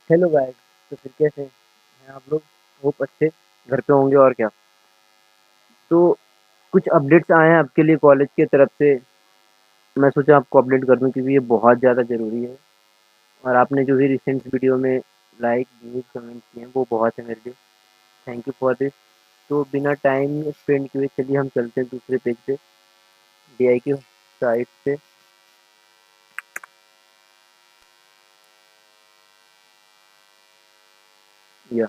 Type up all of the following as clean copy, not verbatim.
Hello guys. तो फिर कैसे हैं आप लोग? होप अच्छे घर पे होंगे और क्या। तो कुछ अपडेट्स आए हैं आपके लिए कॉलेज की तरफ से। मैं सोचा आपको अपडेट कर दूं क्योंकि ये बहुत ज़्यादा ज़रूरी है। और आपने जो भी रिसेंट वीडियो में लाइक व्यूज कमेंट किए हैं वो बहुत है मेरे लिए। Thank you for this. तो बिना टाइम स्पेंड किए चलिए हम चलते हैं दूसरे पेज पे, डीआई की साइट पे। या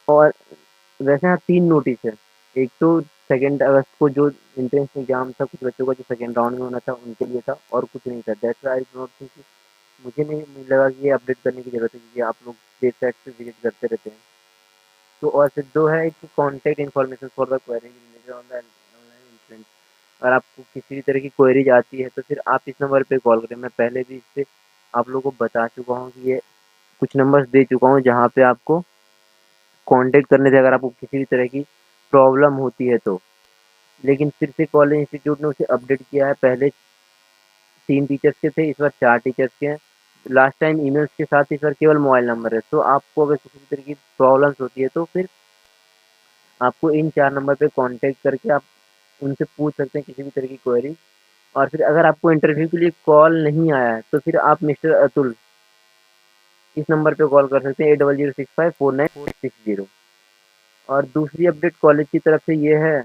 और वैसे यहाँ 3 नोटिस है। एक तो 2 अगस्त को जो एंट्रेंस एग्ज़ाम था कुछ बच्चों का जो सेकंड राउंड में होना था उनके लिए था और कुछ नहीं था। That's why I do not think कि मुझे लगा कि ये अपडेट करने की ज़रूरत है क्योंकि आप लोग वेबसाइट पे विज़िट करते रहते हैं। तो और फिर 2 है कि contact information for the queries related on the online entrance. अगर आपको किसी भी तरह की क्वेरीज आती है तो फिर आप इस नंबर पे कॉल करें। मैं पहले भी इस पे आप लोगों को बता चुका हूँ कि ये कुछ नंबर्स दे चुका हूँ जहाँ पे आपको कॉन्टैक्ट करने से अगर आपको किसी भी तरह की प्रॉब्लम होती है तो। लेकिन फिर से कॉलेज इंस्टीट्यूट ने उसे अपडेट किया है। पहले 3 टीचर्स के थे, इस बार 4 टीचर्स के हैं। लास्ट टाइम ईमेल्स के साथ इस बार केवल मोबाइल नंबर है। तो आपको अगर किसी भी तरह की प्रॉब्लम्स होती है तो फिर आपको इन 4 नंबर पे कॉन्टैक्ट करके आप उनसे पूछ सकते हैं किसी भी तरह की क्वेरी। और फिर अगर आपको इंटरव्यू के लिए कॉल नहीं आया है तो फिर आप मिस्टर अतुल इस नंबर पे कॉल कर सकते हैं 8006549460। और दूसरी अपडेट कॉलेज की तरफ से ये है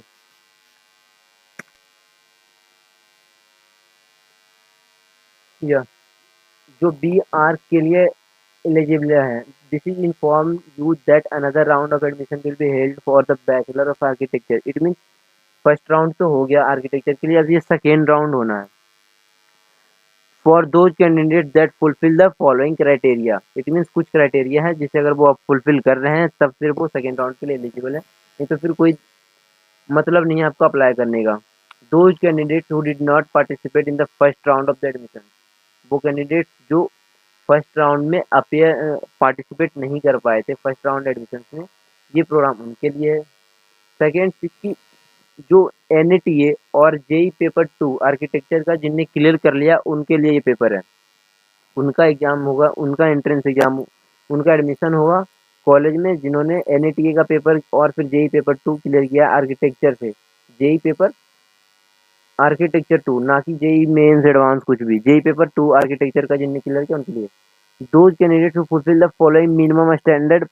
या जो बी आर के लिए एलिजिबल है। This is inform you that another round of admission will be held for the bachelor of architecture. It mean first round तो हो गया आर्किटेक्चर के लिए, अब ये सेकेंड राउंड होना है। For those candidate that fulfil the following criteria. It means कुछ क्राइटेरिया है जिसे अगर वो आप फुलफिल कर रहे हैं तब फिर वो सेकेंड राउंड के लिए एलिजिबल है, नहीं तो फिर कोई मतलब नहीं है आपको अप्लाई करने का। Those candidates who did not participate in the first round of the admission. वो कैंडिडेट्स जो फर्स्ट राउंड में अपेयर पार्टिसिपेट नहीं कर पाए थे फर्स्ट राउंड एडमिशन में, ये प्रोग्राम उनके लिए है। सेकेंड की जो एनएटीए और जेई पेपर 2 आर्किटेक्चर का जिनने क्लियर कर लिया उनके लिए ये पेपर है। उनका एग्जाम होगा, उनका एंट्रेंस एग्जाम, उनका एडमिशन होगा कॉलेज में जिन्होंने एनएटीए का पेपर और फिर जेई पेपर 2 क्लियर किया आर्किटेक्चर से। जेई पेपर आर्किटेक्चर 2, ना कि जेई मेंस एडवांस कुछ भी। जेई पेपर 2 आर्किटेक्चर का जिनने क्लियर किया उनके लिए। Those candidates who fulfill the following minimum standard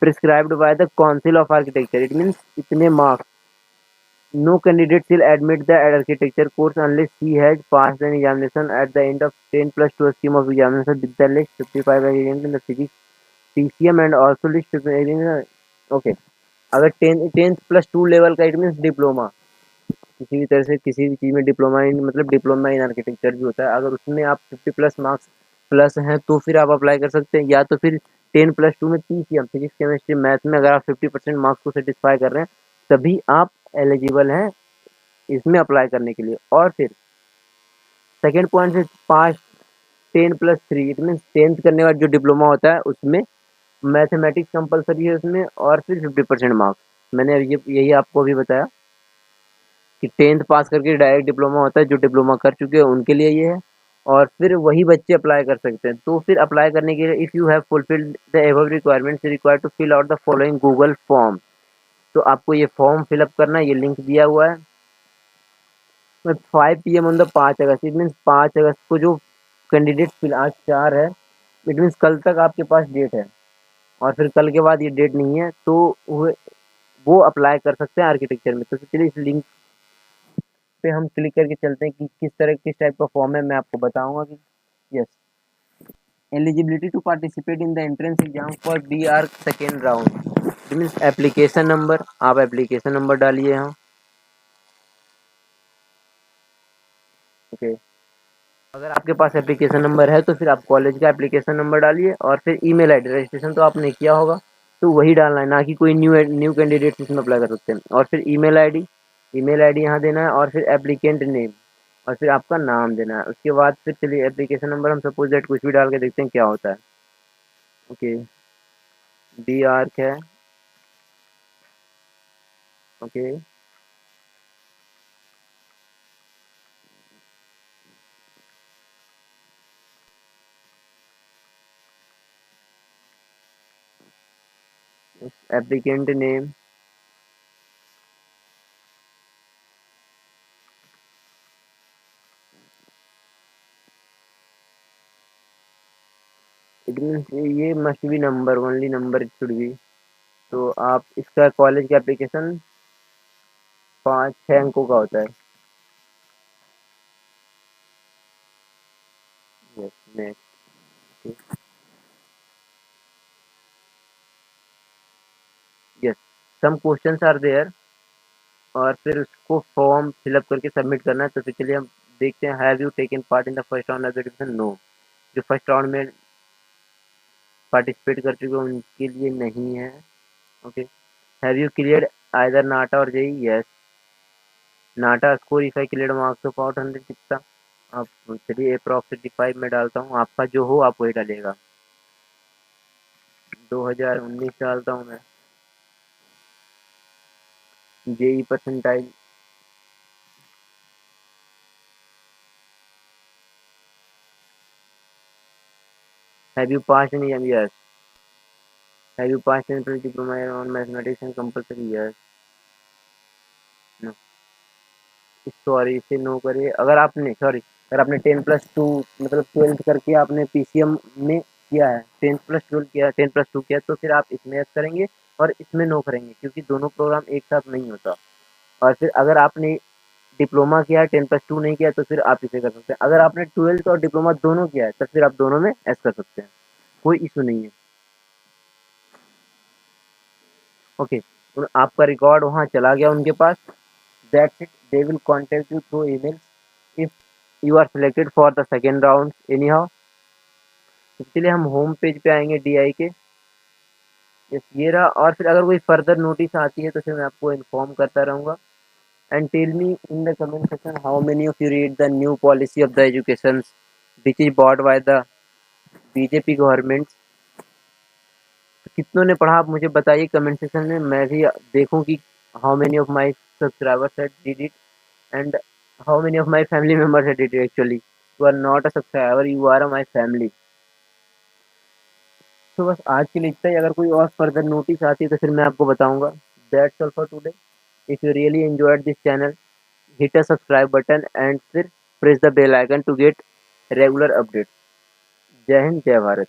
prescribed by the Council of Architecture. It means इतने marks. No candidate will admit the architecture course unless he has passed an examination at the end of 10 plus 2 scheme of examination with the list 55 variant in the physics PCM and also list 55 okay. अगर 10th plus 2 level का it means diploma, किसी भी तरह से किसी भी चीज़ में diploma in मतलब डिप्लोमा इन आर्किटेक्चर भी होता है। अगर उसमें आप 50 प्लस मार्क्स प्लस हैं तो फिर आप अप्लाई कर सकते हैं, या तो फिर 10 प्लस 2 में पीसीएम फिजिक्स केमिस्ट्री मैथ में अगर आप 50% मार्क्स को सेटिस्फाई कर रहे हैं तभी आप एलिजिबल हैं इसमें अप्लाई करने के लिए। और फिर सेकेंड पॉइंट से पास 10+3 इट मीन 10th करने का जो डिप्लोमा होता है उसमें मैथमेटिक्स कंपलसरी है उसमें, और फिर 50% मार्क्स। मैंने ये यही आपको अभी बताया कि 10th पास करके डायरेक्ट डिप्लोमा होता है, जो डिप्लोमा कर चुके हैं उनके लिए ये है। और फिर वही बच्चे अप्लाई कर सकते हैं। तो फिर अप्लाई करने के लिए if you have fulfilled the above requirements required to fill out the following Google form. तो आपको ये फॉर्म फिलअप करना है, ये लिंक दिया हुआ है। 5 PM on the 5 August, it means 5 अगस्त को जो कैंडिडेट फिल आज 4 है, इट मीन्स कल तक आपके पास डेट है। और फिर कल के बाद ये डेट नहीं है तो वो अप्लाई कर सकते हैं आर्किटेक्चर में। तो चलिए इस लिंक पे हम क्लिक करके चलते हैं कि किस तरह किस टाइप का फॉर्म है। मैं आपको बताऊंगा कि yes eligibility to participate in the entrance exam for B R second round. Means application number, आप एप्लीकेशन नंबर डालिए यहाँ। ओके, अगर आपके पास एप्लीकेशन नंबर है तो फिर आप कॉलेज का एप्लीकेशन नंबर डालिए और फिर ईमेल आईडी, रजिस्ट्रेशन तो आपने किया होगा तो वही डालना है, ना कि कोई न्यू कैंडिडेट इसमें अप्लाई कर सकते हैं। और फिर ईमेल आईडी यहाँ देना है और फिर एप्लीकेंट नेम और फिर आपका नाम देना है। उसके बाद फिर चलिए एप्लीकेशन नंबर हम सपोज दैट कुछ भी डाल के देखते हैं क्या होता है। ओके, बी आर्क है। Okay, applicant name, it means ये must be number, only number it should be. तो आप इसका कॉलेज का एप्लीकेशन 5-6 अंकों का होता है। Yes next. Yes some questions are there, और फिर उसको फॉर्म फिलअप करके सबमिट करना है। तो फिर चलिए हम देखते हैं। Have you taken part in the first round of admission? No. जो फर्स्ट राउंड में पार्टिसिपेट कर चुके हैं उनके लिए नहीं है। Okay. Have you clear either NATA और JEE? Yes. NATA score if I clear marks of out 100 कितना? आप चलिए अप्रॉक्स 85 में डालता हूँ, आपका जो हो आप वही डालिएगा। 2019 डालता हूँ मैं। JE percentile, have you pass in? Yes. Have you pass in diploma on mathematics and compulsory? Yes. Sorry इसे नो करिए। अगर आपने सॉरी अगर आपने 10+2 मतलब 12th करके आपने पीसीएम में किया है, 10+12 किया, 10+2 किया, तो फिर आप इसमें यस करेंगे और इसमें नो करेंगे, क्योंकि दोनों प्रोग्राम एक साथ नहीं होता। और फिर अगर आपने डिप्लोमा किया है, 10+2 नहीं किया, तो फिर आप इसे कर सकते हैं। अगर आपने 12th और डिप्लोमा दोनों किया है तो फिर आप दोनों में एस कर सकते हैं, कोई इशू नहीं है। ओके। तो आपका रिकॉर्ड वहाँ चला गया उनके पास। That's it, they will contact you through email if you are selected for the second round anyhow. इसलिए हम होम पेज पे आएंगे डीआई के। यस ये रहा। और फिर अगर कोई फर्दर नोटिस आती है तो फिर मैं आपको इन्फॉर्म करता रहूँगा। And tell me in the comment section how many of you read the new policy of the education which is bought by the BJP government. कितनों ने पढ़ा आप मुझे बताइए कमेंट सेक्शन में, मैं भी देखूं कि how many of my subscribers had did it and how many of my family members had did it. Actually you are not a subscriber, you are my family. तो बस आज के लिए इतना ही। अगर कोई और फर्दर नोटिस आती है तो फिर मैं आपको बताऊंगा। That's all for today. If you really enjoyed this channel, hit a subscribe button and फिर press the bell icon to get regular updates. जय हिंद, जय भारत।